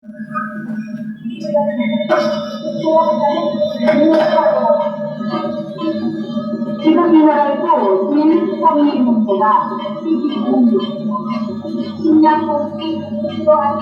지금 이 나라에서 인성의 문제가 식량고기 또한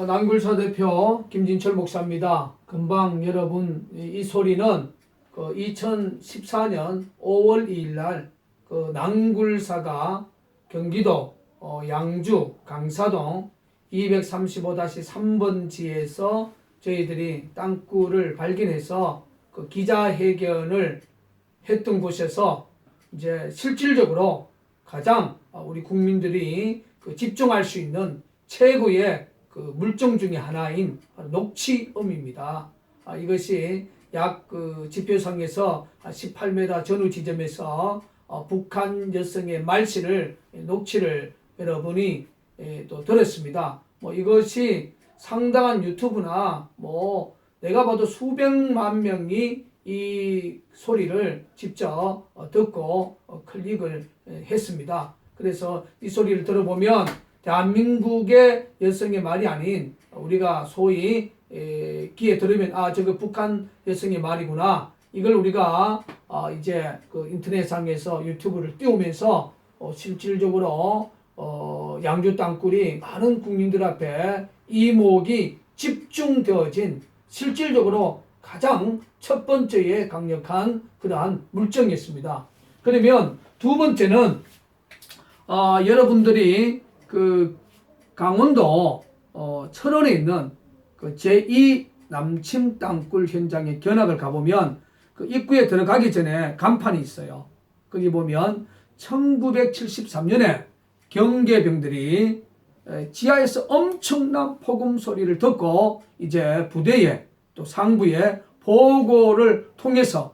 낭굴사 대표 김진철 목사입니다. 금방 여러분 이 소리는 2014년 5월 2일 날 낭굴사가 경기도 양주 강사동 235-3번지에서 저희들이 땅굴을 발견해서 기자회견을 했던 곳에서 이제 실질적으로 가장 우리 국민들이 집중할 수 있는 최고의 물정 중에 하나인 녹취음입니다. 이것이 약 지표상에서 18m 전후 지점에서 북한 여성의 말실을 녹취를 여러분이 또 들었습니다. 이것이 상당한 유튜브나 내가 봐도 수백만 명이 이 소리를 직접 듣고 클릭을 했습니다. 그래서 이 소리를 들어보면 대한민국의 여성의 말이 아닌 우리가 소위 귀에 들으면 저거 북한 여성의 말이구나. 이걸 우리가 이제 인터넷상에서 유튜브를 띄우면서 실질적으로 양주 땅굴이 많은 국민들 앞에 이목이 집중되어진 실질적으로 가장 첫 번째의 강력한 그러한 물증이었습니다. 그러면 두 번째는 여러분들이 강원도 철원에 있는 제2 남침 땅굴 현장의 견학을 가보면 입구에 들어가기 전에 간판이 있어요. 거기 보면 1973년에 경계병들이 지하에서 엄청난 폭음 소리를 듣고 이제 부대에 또 상부에 보고를 통해서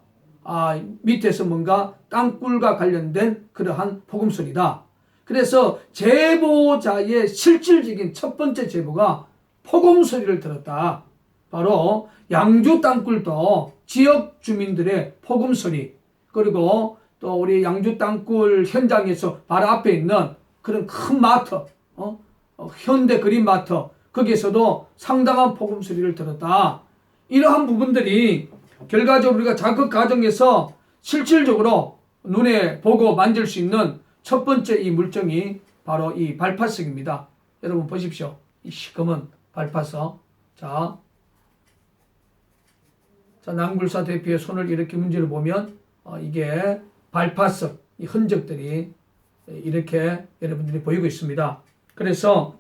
밑에서 뭔가 땅굴과 관련된 그러한 폭음 소리다. 그래서 제보자의 실질적인 첫 번째 제보가 폭음 소리를 들었다. 바로 양주 땅굴도 지역 주민들의 폭음 소리, 그리고 또 우리 양주 땅굴 현장에서 바로 앞에 있는 그런 큰 마트, 현대 그린마트, 거기에서도 상당한 폭음 소리를 들었다. 이러한 부분들이 결과적으로 우리가 작업 과정에서 실질적으로 눈에 보고 만질 수 있는 첫 번째 이 물정이 바로 이 발파석입니다. 여러분 보십시오. 이 시커먼 발파석. 자, 낭굴사 대표의 손을 이렇게 문제를 보면 이게 발파석, 이 흔적들이 이렇게 여러분들이 보이고 있습니다. 그래서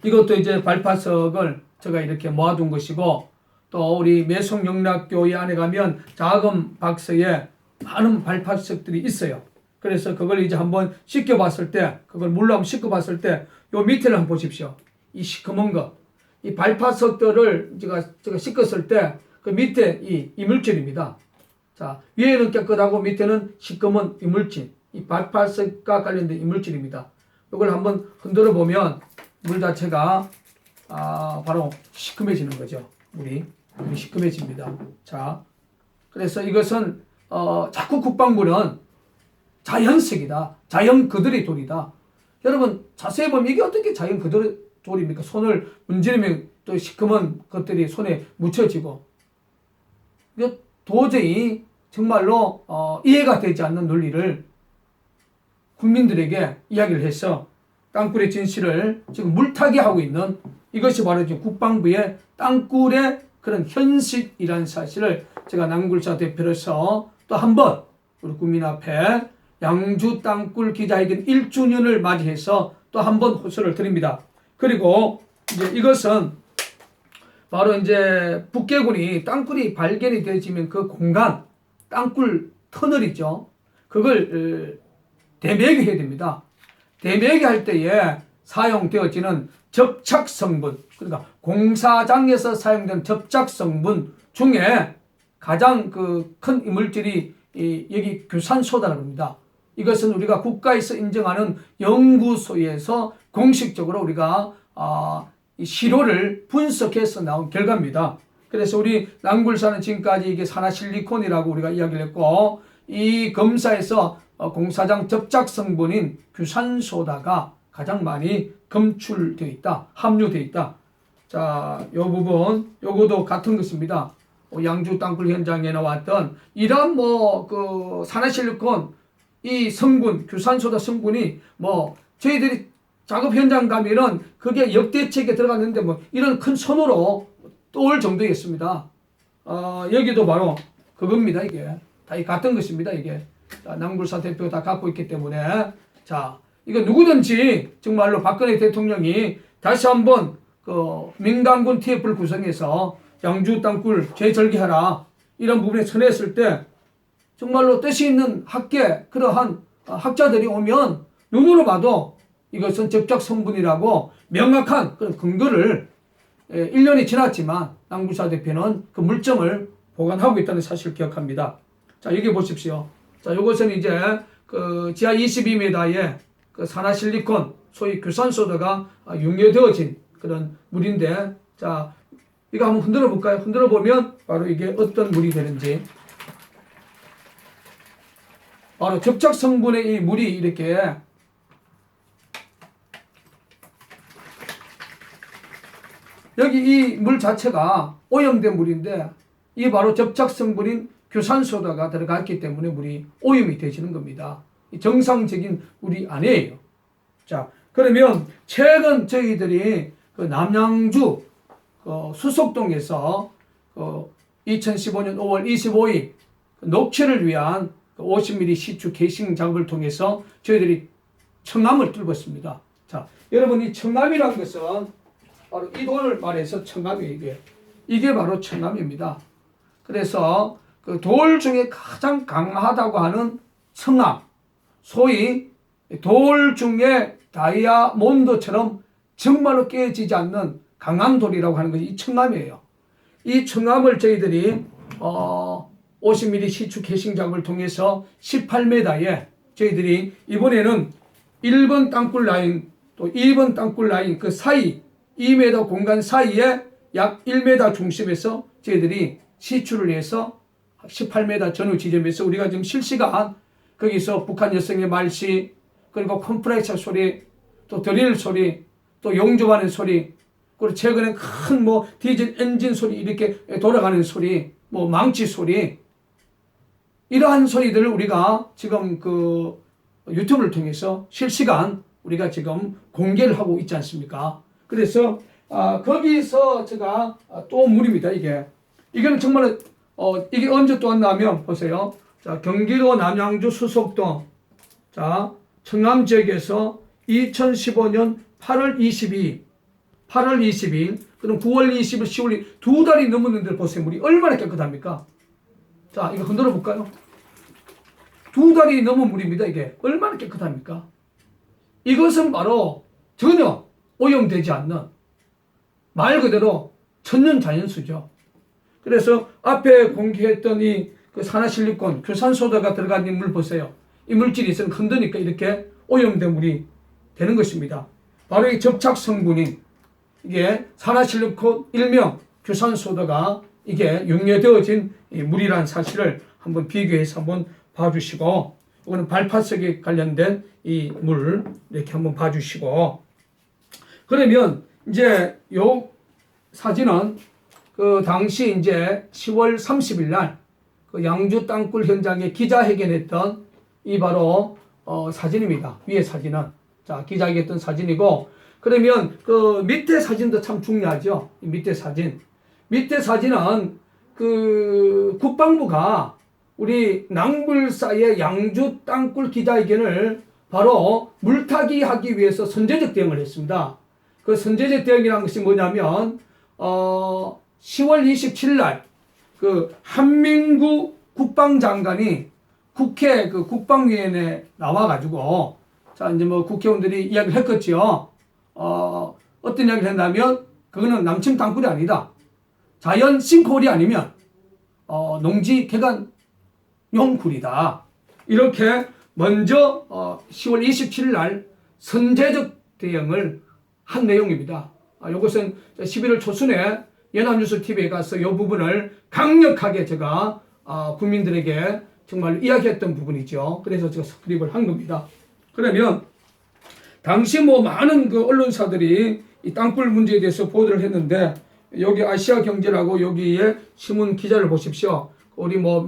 이것도 이제 발파석을 제가 이렇게 모아둔 것이고, 또 우리 매송영락교회 안에 가면 작은 박스에 많은 발파석들이 있어요. 그래서 그걸 이제 한번 씻겨봤을 때, 그걸 물로 한번 씻겨봤을 때, 요 밑에를 한번 보십시오. 이 시커먼 거. 이 발파석들을 제가 씻겼을 때, 그 밑에 이 이물질입니다. 자, 위에는 깨끗하고 밑에는 시커먼 이물질. 이 발파석과 관련된 이물질입니다. 이걸 한번 흔들어 보면 물 자체가 바로 시커매지는 거죠. 물이 시커매집니다. 자, 그래서 이것은 자꾸 국방부는 자연색이다. 자연 그들의 돌이다. 여러분 자세히 보면 이게 어떻게 자연 그들의 돌입니까? 손을 문지르면 또 시커먼 것들이 손에 묻혀지고, 이거 도저히 정말로 이해가 되지 않는 논리를 국민들에게 이야기를 해서 땅굴의 진실을 지금 물타기 하고 있는, 이것이 바로 지금 국방부의 땅굴의 그런 현실이라는 사실을 제가 낭굴사 대표로서 또 한 번 우리 국민 앞에 양주 땅굴 기자회견 1주년을 맞이해서 또 한 번 호소를 드립니다. 그리고 이제 이것은 바로 이제 북계군이 땅굴이 발견이 되어지면 그 공간, 땅굴 터널이죠. 그걸 대매개해야 됩니다. 대매개할 때에 사용되어지는 접착 성분, 그러니까 공사장에서 사용된 접착 성분 중에 가장 그 큰 이물질이 여기 규산소다라고 합니다. 이것은 우리가 국가에서 인정하는 연구소에서 공식적으로 우리가 이 시료를 분석해서 나온 결과입니다. 그래서 우리 낭굴사는 지금까지 이게 산화실리콘이라고 우리가 이야기를 했고, 이 검사에서 공사장 접착 성분인 규산소다가 가장 많이 검출되어 있다, 함유되어 있다. 자, 요 부분, 요거도 같은 것입니다. 양주 땅굴 현장에 나왔던 이런 그 산화실리콘 이 성분, 규산소다 성분이 저희들이 작업 현장 가면은 그게 역대책에 들어갔는데 이런 큰 손으로 떠올 정도였습니다. 여기도 바로 그겁니다, 이게. 다 같은 것입니다, 이게. 자, 낭굴사 대표가 다 갖고 있기 때문에. 자, 이거 누구든지 정말로 박근혜 대통령이 다시 한번 민간군 TF를 구성해서 양주 땅굴 재절개하라 이런 부분에 선회했을 때 정말로 뜻이 있는 그러한 학자들이 오면 눈으로 봐도 이것은 접착 성분이라고 명확한 그런 근거를 1년이 지났지만 낭굴사 대표는 그 물증을 보관하고 있다는 사실을 기억합니다. 자, 여기 보십시오. 자, 이것은 이제 그 지하 22m의 그 산화실리콘, 소위 규산소다가 융여되어진 그런 물인데, 자, 이거 한번 흔들어 볼까요? 흔들어 보면 바로 이게 어떤 물이 되는지. 바로 접착 성분의 이 물이 이렇게 여기 이 물 자체가 오염된 물인데 이게 바로 접착 성분인 규산소다가 들어갔기 때문에 물이 오염이 되지는 겁니다. 정상적인 물이 아니에요. 자, 그러면 최근 저희들이 그 남양주 수석동에서 2015년 5월 25일 녹취를 위한 50mm 시추 게싱 작업을 통해서 저희들이 청암을 뚫었습니다. 자, 여러분 이 청암이라는 것은 바로 이 돌을 말해서 청암이에요. 이게 바로 청암입니다. 그래서 그 돌 중에 가장 강하다고 하는 청암, 소위 돌 중에 다이아몬드처럼 정말로 깨지지 않는 강한 돌이라고 하는 것이 이 청암이에요. 이 청암을 저희들이 50mm 시추 게싱 작업을 통해서 18m에 저희들이 이번에는 1번 땅굴 라인 또 2번 땅굴 라인 그 사이 2m 공간 사이에 약 1m 중심에서 저희들이 시추를 해서 18m 전후 지점에서 우리가 지금 실시간 거기서 북한 여성의 말씨, 그리고 컴프레셔 소리, 또 드릴 소리, 또 용접하는 소리, 그리고 최근에 큰 디젤 엔진 소리 이렇게 돌아가는 소리, 망치 소리, 이러한 소리들을 우리가 지금 그 유튜브를 통해서 실시간 우리가 지금 공개를 하고 있지 않습니까? 그래서 거기서 제가 또 물입니다. 이게는 정말 이게 언제 또 왔냐면 보세요. 자, 경기도 남양주 수석동, 자, 청암 지역에서 2015년 8월 22일, 그럼 9월 20일, 10월 두 달이 넘었는데 보세요. 물이 얼마나 깨끗합니까? 자, 이거 흔들어 볼까요? 두 달이 넘은 물입니다. 이게 얼마나 깨끗합니까? 이것은 바로 전혀 오염되지 않는 말 그대로 천연 자연수죠. 그래서 앞에 공개했던 그 산화실리콘, 규산소다가 들어간 이 물 보세요. 이 물질이 있으면 흔드니까 이렇게 오염된 물이 되는 것입니다. 바로 이 접착 성분인 이게 산화실리콘 일명 규산소다가 이게 융여되어진 이 물이라는 사실을 한번 비교해서 한번 봐주시고, 이거는 발파석에 관련된 이 물 이렇게 한번 봐주시고, 그러면 이제 요 사진은 그 당시 이제 10월 30일 날 그 양주 땅굴 현장에 기자회견했던 이 바로 사진입니다. 위에 사진은 자 기자회견했던 사진이고, 그러면 그 밑에 사진도 참 중요하죠. 이 밑에 사진은 그 국방부가 우리 낭굴사의 양주 땅굴 기자회견을 바로 물타기 하기 위해서 선제적 대응을 했습니다. 그 선제적 대응이라는 것이 뭐냐면 10월 27일 날 그 한민구 국방장관이 국회 그 국방위원회에 나와가지고 자 이제 뭐 국회의원들이 이야기를 했겠지요. 어떤 이야기를 했냐면 그거는 남침 땅굴이 아니다. 자연 싱크홀이 아니면 농지 개간용 굴이다. 이렇게 먼저 10월 27일 날 선제적 대응을 한 내용입니다. 이것은 11월 초순에 연합뉴스 TV에 가서 이 부분을 강력하게 제가 국민들에게 정말 이야기했던 부분이죠. 그래서 제가 스크립을 한 겁니다. 그러면 당시 뭐 많은 그 언론사들이 이 땅굴 문제에 대해서 보도를 했는데 여기 아시아경제라고 여기에 신문 기자를 보십시오. 우리 뭐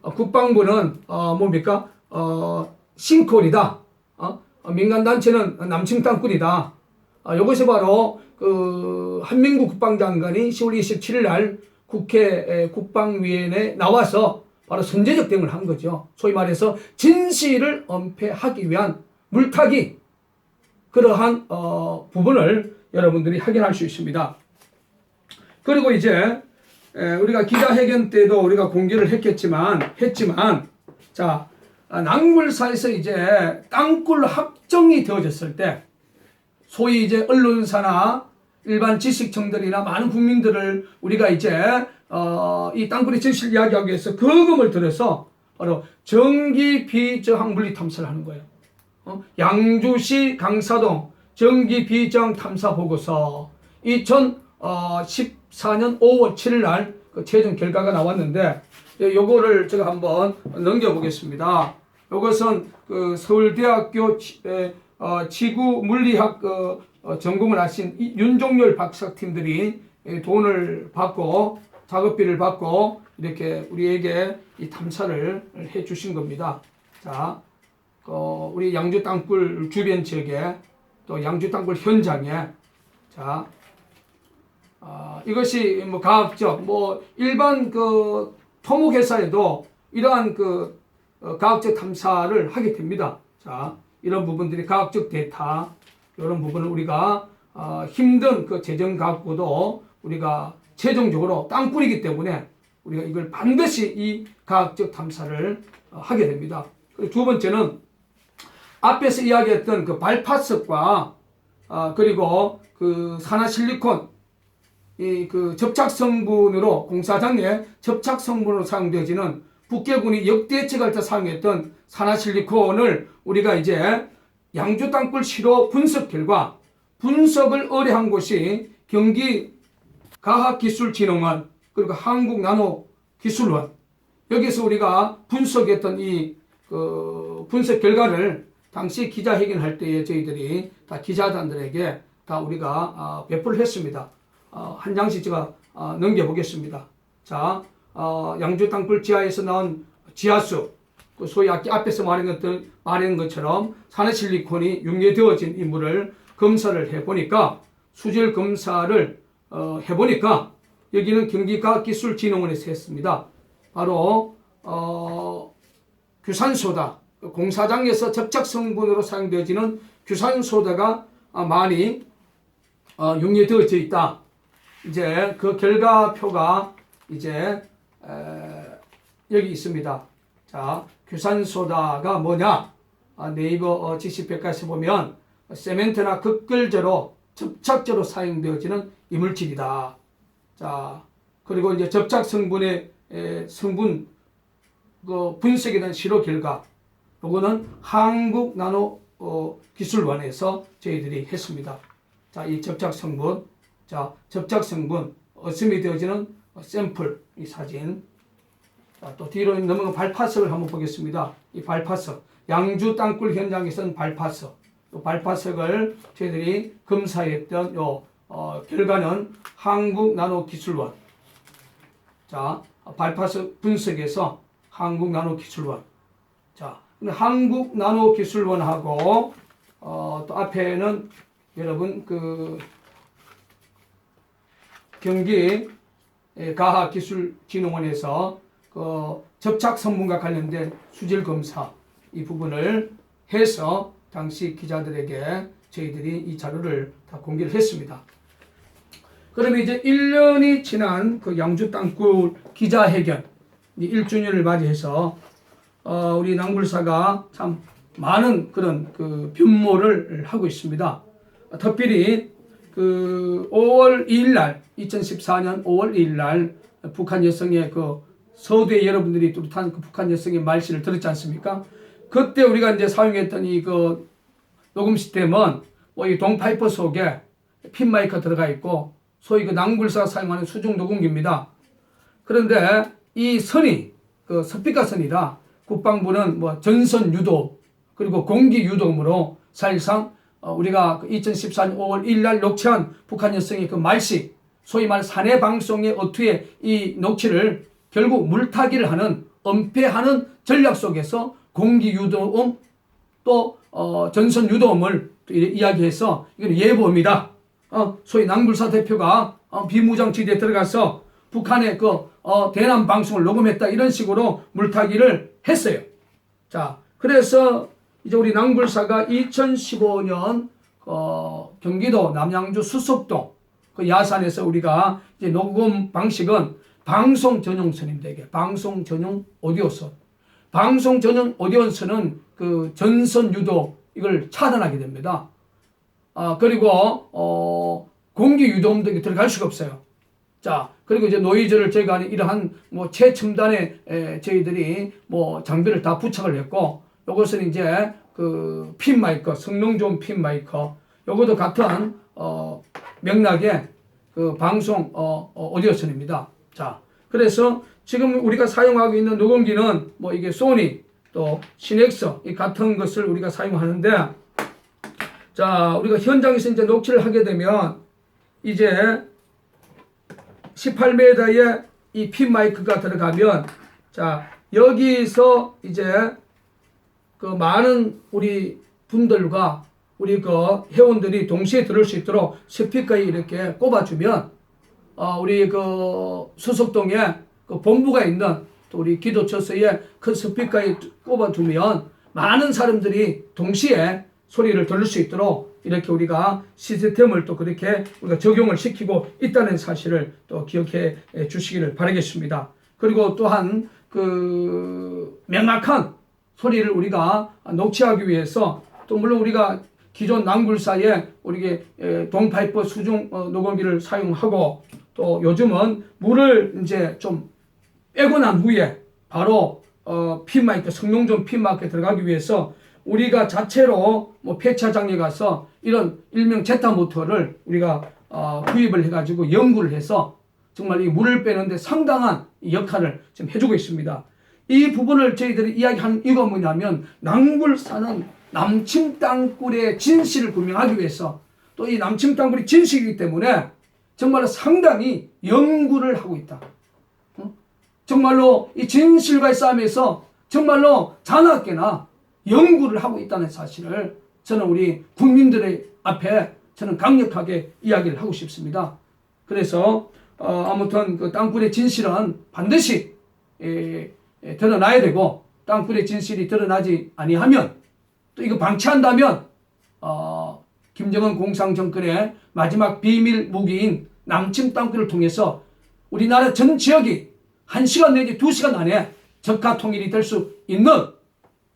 국방부는 뭡니까? 싱크홀이다. 민간 단체는 남침 땅굴이다. 이것이 바로 그 한민구 국방장관이 10월 27일 날 국회 국방위원회에 나와서 바로 선제적 대응을 한 거죠. 소위 말해서 진실을 은폐하기 위한 물타기 그러한 부분을 여러분들이 확인할 수 있습니다. 그리고 이제 우리가 기자회견 때도 우리가 공개를 했지만 자 낭굴사에서 이제 땅굴 확정이 되어졌을 때 소위 이제 언론사나 일반 지식층들이나 많은 국민들을 우리가 이제 이 땅굴의 진실 이야기하기 위해서 거금을 들여서 바로 전기 비저항 물리 탐사를 하는 거예요. 양주시 강사동 전기 비저항 탐사 보고서 2014년 5월 7일 날 그 최종 결과가 나왔는데 요거를 제가 한번 넘겨보겠습니다. 이것은 그 서울대학교 지구 물리학 전공을 하신 윤종열 박사팀들이 돈을 받고 작업비를 받고 이렇게 우리에게 이 탐사를 해 주신 겁니다. 자, 우리 양주 땅굴 주변 지역에 또 양주 땅굴 현장에 자, 이것이 뭐 과학적 뭐 일반 그 토목회사에도 이러한 그 과학적 탐사를 하게 됩니다. 자, 이런 부분들이 과학적 데이터 이런 부분을 우리가 힘든 그 재정 갖고도 우리가 최종적으로 땅굴이기 때문에 우리가 이걸 반드시 이 과학적 탐사를 하게 됩니다. 그리고 두 번째는 앞에서 이야기했던 그 발파석과 그리고 그 산화실리콘 이 그 접착 성분으로 공사장에 접착 성분으로 사용되어지는 북계군이 역대책할 때 사용했던 산화실리콘을 우리가 이제 양주 땅굴 시로 분석 결과 분석을 의뢰한 곳이 경기과학기술진흥원 그리고 한국나노기술원 여기서 우리가 분석했던 이 분석 결과를 당시 기자회견할 때에 저희들이 다 기자단들에게 다 우리가 배포를 했습니다. 한 장씩 제가 넘겨보겠습니다. 자, 양주 땅굴 지하에서 나온 지하수, 그 소위 앞에서 말한 것처럼 산화실리콘이 융계되어진 이 물을 검사를 해보니까 수질 검사를 해보니까 여기는 경기과학기술진흥원에서 했습니다. 바로 규산소다, 공사장에서 접착 성분으로 사용되어지는 규산소다가 많이 융계되어져 있다. 이제 그 결과표가 이제 여기 있습니다. 자, 규산소다가 뭐냐? 네이버 지식백과에서 보면 세멘트나 급글제로 접착제로 사용되어지는 이물질이다. 자, 그리고 이제 접착 성분의 성분 그 분석에 대한 실험 결과, 요거는 한국나노기술원에서 저희들이 했습니다. 자, 이 접착 성분, 자, 접착 성분, 어슴이 되어지는 샘플, 이 사진. 자, 또 뒤로 넘어가 발파석을 한번 보겠습니다. 이 발파석, 양주 땅굴 현장에서는 발파석, 이 발파석을 저희들이 검사했던 결과는 한국나노기술원. 자, 발파석 분석에서 한국나노기술원. 자, 한국나노기술원하고 또 앞에는 여러분 그 경기과학기술진흥원에서 그 접착 성분과 관련된 수질 검사 이 부분을 해서 당시 기자들에게 저희들이 이 자료를 다 공개를 했습니다. 그러면 이제 1년이 지난 그 양주 땅굴 기자회견 1주년을 맞이해서 우리 낭불사가 참 많은 그런 그 변모를 하고 있습니다. 특별히 그 5월 2일 날 2014년 5월 2일 날 북한 여성의 그 서두에 여러분들이 뚜렷한 그 북한 여성의 말씨를 들었지 않습니까? 그때 우리가 이제 사용했던 이 그 녹음 시스템은 뭐 이 동파이프 속에 핀 마이크 들어가 있고 소위 그 낭불사가 사용하는 수중 녹음기입니다. 그런데 이 선이 그 스피커 선이라 국방부는 뭐 전선 유도 그리고 공기 유도음으로 사실상 우리가 2014년 5월 1일 날 녹취한 북한 여성의 그 말씨 소위 말 사내 방송의 어투에 이 녹취를 결국 물타기를 하는 은폐하는 전략 속에서 공기 유도음 또 전선 유도음을 또 이야기해서 이건 예보입니다. 소위 낭불사 대표가 비무장지대에 들어가서 북한의 그 대남 방송을 녹음했다 이런 식으로 물타기를 했어요. 자, 그래서 이제 우리 낭불사가 2015년 경기도 남양주 수석동 그 야산에서 우리가 이제 녹음 방식은 방송 전용 선임대게 방송 전용 오디오선 방송 전용 오디오선은 그 전선 유도 이걸 차단하게 됩니다. 그리고 공기 유도음도 들어갈 수가 없어요. 자, 그리고 이제 노이즈를 저희가 이러한 뭐 최첨단의 저희들이 뭐 장비를 다 부착을 했고, 요것은 이제 그 핀 마이크, 성능 좋은 핀 마이크, 요것도 같은 맥락의 그 방송 오디오선입니다. 자, 그래서 지금 우리가 사용하고 있는 녹음기는 뭐 이게 소니 또 시넥스 이 같은 것을 우리가 사용하는데, 자, 우리가 현장에서 이제 녹취를 하게 되면 이제 18m의 이 핀 마이크가 들어가면, 자, 여기서 이제 그 많은 우리 분들과 우리 그 회원들이 동시에 들을 수 있도록 스피커에 이렇게 꼽아주면, 우리 그 수석동에 그 본부가 있는 또 우리 기도처소에 큰 스피커에 꼽아두면 많은 사람들이 동시에 소리를 들을 수 있도록 이렇게 우리가 시스템을 또 그렇게 우리가 적용을 시키고 있다는 사실을 또 기억해 주시기를 바라겠습니다. 그리고 또한 그 명확한 소리를 우리가 녹취하기 위해서 또 물론 우리가 기존 낭불사에 우리 동파이프 수중 녹음기를 사용하고, 또 요즘은 물을 이제 좀 빼고 난 후에 바로 핀 마이크, 성능 좋은 핀 마이크에 들어가기 위해서 우리가 자체로 뭐 폐차장에 가서 이런 일명 제타 모터를 우리가 구입을 해가지고 연구를 해서 정말 이 물을 빼는데 상당한 역할을 지금 해주고 있습니다. 이 부분을 저희들이 이야기하는 이유가 뭐냐면, 낭불사는 남침 땅굴의 진실을 규명하기 위해서, 또 이 남침 땅굴이 진실이기 때문에 정말로 상당히 연구를 하고 있다. 정말로 이 진실과의 싸움에서 정말로 자나깨나 연구를 하고 있다는 사실을 저는 우리 국민들의 앞에 저는 강력하게 이야기를 하고 싶습니다. 그래서 아무튼 그 땅굴의 진실은 반드시 드러나야 되고, 땅굴의 진실이 드러나지 아니하면, 또 이거 방치한다면 김정은 공산정권의 마지막 비밀 무기인 남침 땅굴을 통해서 우리나라 전 지역이 1시간 내지 2시간 안에 적화 통일이 될 수 있는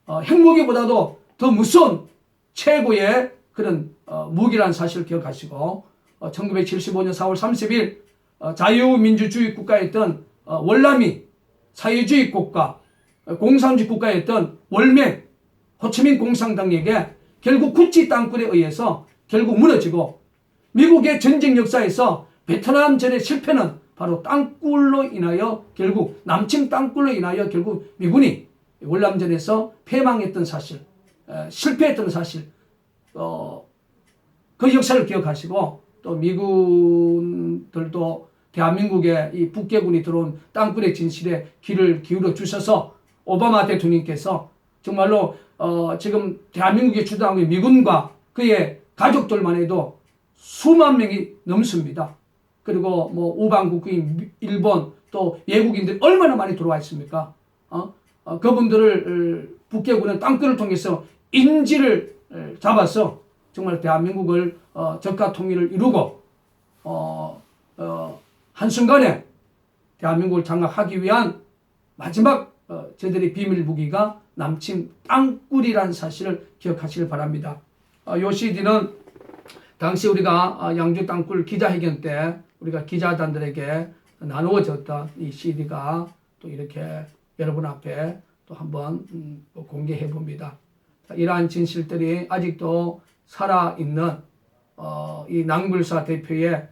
핵무기보다도 더 무서운 최고의 그런 무기라는 사실을 기억하시고, 1975년 4월 30일 자유민주주의 국가였던 월남이 사회주의 국가, 공산주의 국가였던 월맹 호치민 공산당에게 결국 구찌 땅굴에 의해서 결국 무너지고, 미국의 전쟁 역사에서 베트남전의 실패는 바로 땅굴로 인하여 결국 남침 땅굴로 인하여 결국 미군이 월남전에서 패망했던 사실, 실패했던 사실, 그 역사를 기억하시고, 또 미군들도 대한민국의 이 북괴군이 들어온 땅굴의 진실에 귀를 기울여 주셔서 오바마 대통령께서 정말로 지금 대한민국에 주둔하고 있는 미군과 그의 가족들만 해도 수만 명이 넘습니다. 그리고 뭐 우방국인 일본 또 외국인들이 얼마나 많이 들어와 있습니까? 그분들을 북괴군은 땅굴을 통해서 인지를 잡아서 정말 대한민국을 적화 통일을 이루고 한순간에 대한민국을 장악하기 위한 마지막 저들의 비밀 무기가 남침 땅굴이라는 사실을 기억하시길 바랍니다. 이 CD는 당시 우리가 양주 땅굴 기자회견 때 우리가 기자단들에게 나누어졌던 이 CD가 또 이렇게 여러분 앞에 또 한번 공개해 봅니다. 이러한 진실들이 아직도 살아있는 이 낭굴사 대표의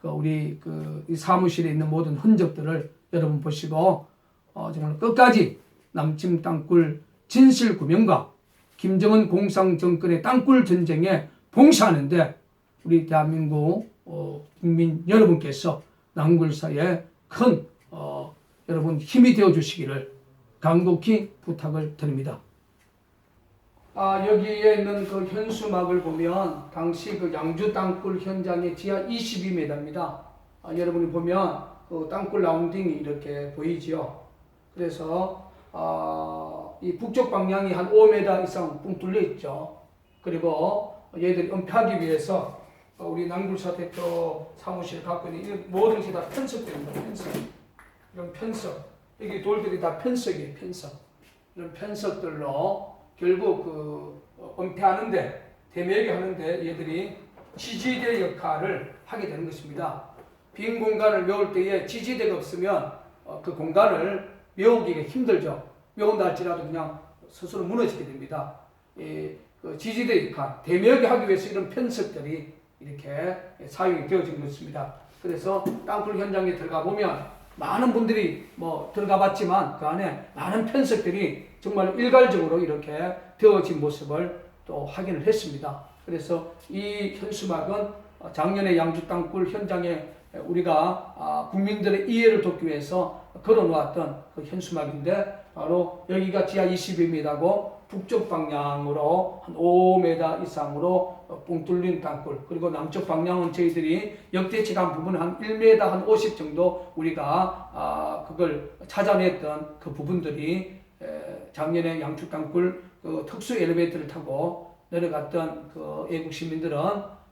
우리 이 사무실에 있는 모든 흔적들을 여러분 보시고 정말 끝까지 남침 땅굴 진실 구명과 김정은 공상 정권의 땅굴 전쟁에 봉사하는데 우리 대한민국 국민 여러분께서 낭굴사에 큰 여러분 힘이 되어 주시기를 간곡히 부탁을 드립니다. 여기에 있는 그 현수막을 보면 당시 그 양주 땅굴 현장의 지하 22m입니다. 여러분이 보면 그 땅굴 라운딩이 이렇게 보이지요. 그래서 이 북쪽 방향이 한 5m 이상 붕 뚫려 있죠. 그리고 얘들이 은폐하기 위해서 우리 낭굴사 대표 사무실을 갖고 있는 이 모든 것이 다 편석됩니다. 편석. 이런 편석. 여기 돌들이 다 편석이에요. 편석. 이런 편석들로 결국 은폐하는데 대매하게 하는데 얘들이 지지대 역할을 하게 되는 것입니다. 빈 공간을 메울 때에 지지대가 없으면 그 공간을 메우기가 힘들죠. 메운다 할지라도 그냥 스스로 무너지게 됩니다. 그 지지대 역할, 대매하게 하기 위해서 이런 편석들이 이렇게 사용이 되어진 것입니다. 그래서 땅굴 현장에 들어가 보면 많은 분들이 들어가 봤지만 그 안에 많은 편석들이 정말 일괄적으로 이렇게 되어진 모습을 또 확인을 했습니다. 그래서 이 현수막은 작년에 양주 땅굴 현장에 우리가 국민들의 이해를 돕기 위해서 걸어놓았던 그 현수막인데 바로 여기가 지하 22m고 북쪽 방향으로 한 5m 이상으로 뻥 뚫린 땅굴, 그리고 남쪽 방향은 저희들이 역대치한 부분 한 1m 한 50 정도 우리가 그걸 찾아냈던 그 부분들이 작년에 양주 땅굴 그 특수 엘리베이터를 타고 내려갔던 그 애국 시민들은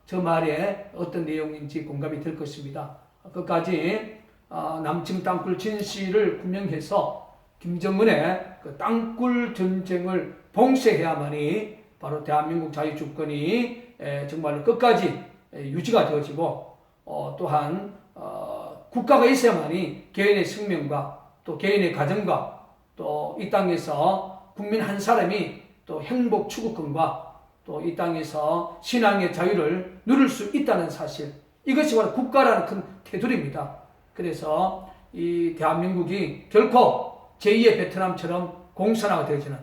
저 말에 어떤 내용인지 공감이 될 것입니다. 끝까지 남침 땅굴 진실을 규명해서 김정은의 그 땅굴 전쟁을 봉쇄해야만이 바로 대한민국 자유주권이 정말 끝까지 유지가 되어지고 또한 국가가 있어야만이 개인의 생명과 또 개인의 가정과 또 이 땅에서 국민 한 사람이 또 행복 추구권과 또 이 땅에서 신앙의 자유를 누릴 수 있다는 사실, 이것이 바로 국가라는 큰 테두리입니다. 그래서 이 대한민국이 결코 제2의 베트남처럼 공산화가 되어지는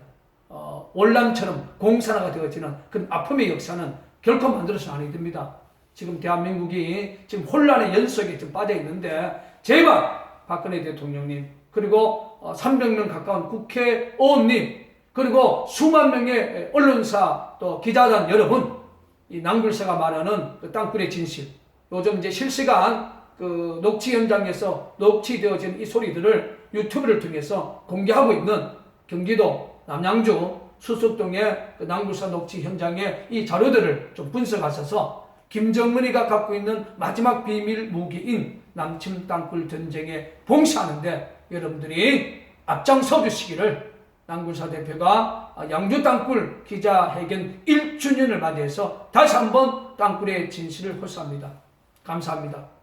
월남처럼 공산화가 되어지는 그런 아픔의 역사는 결코 만들어서는 안 됩니다. 지금 대한민국이 지금 혼란의 연속에 좀 빠져 있는데 제발 박근혜 대통령님, 그리고 300명 가까운 국회의원님, 그리고 수만 명의 언론사 또 기자단 여러분, 이 낭굴사가 말하는 그 땅굴의 진실, 요즘 이제 실시간 그 녹취 현장에서 녹취되어진 이 소리들을 유튜브를 통해서 공개하고 있는 경기도 남양주 수석동의 그 낭굴사 녹취 현장의 이 자료들을 좀 분석하셔서 김정은이가 갖고 있는 마지막 비밀 무기인 남침 땅굴 전쟁에 봉사하는데 여러분들이 앞장서 주시기를 낭굴사 대표가 양주 땅굴 기자회견 1주년을 맞이해서 다시 한번 땅굴의 진실을 호소합니다. 감사합니다.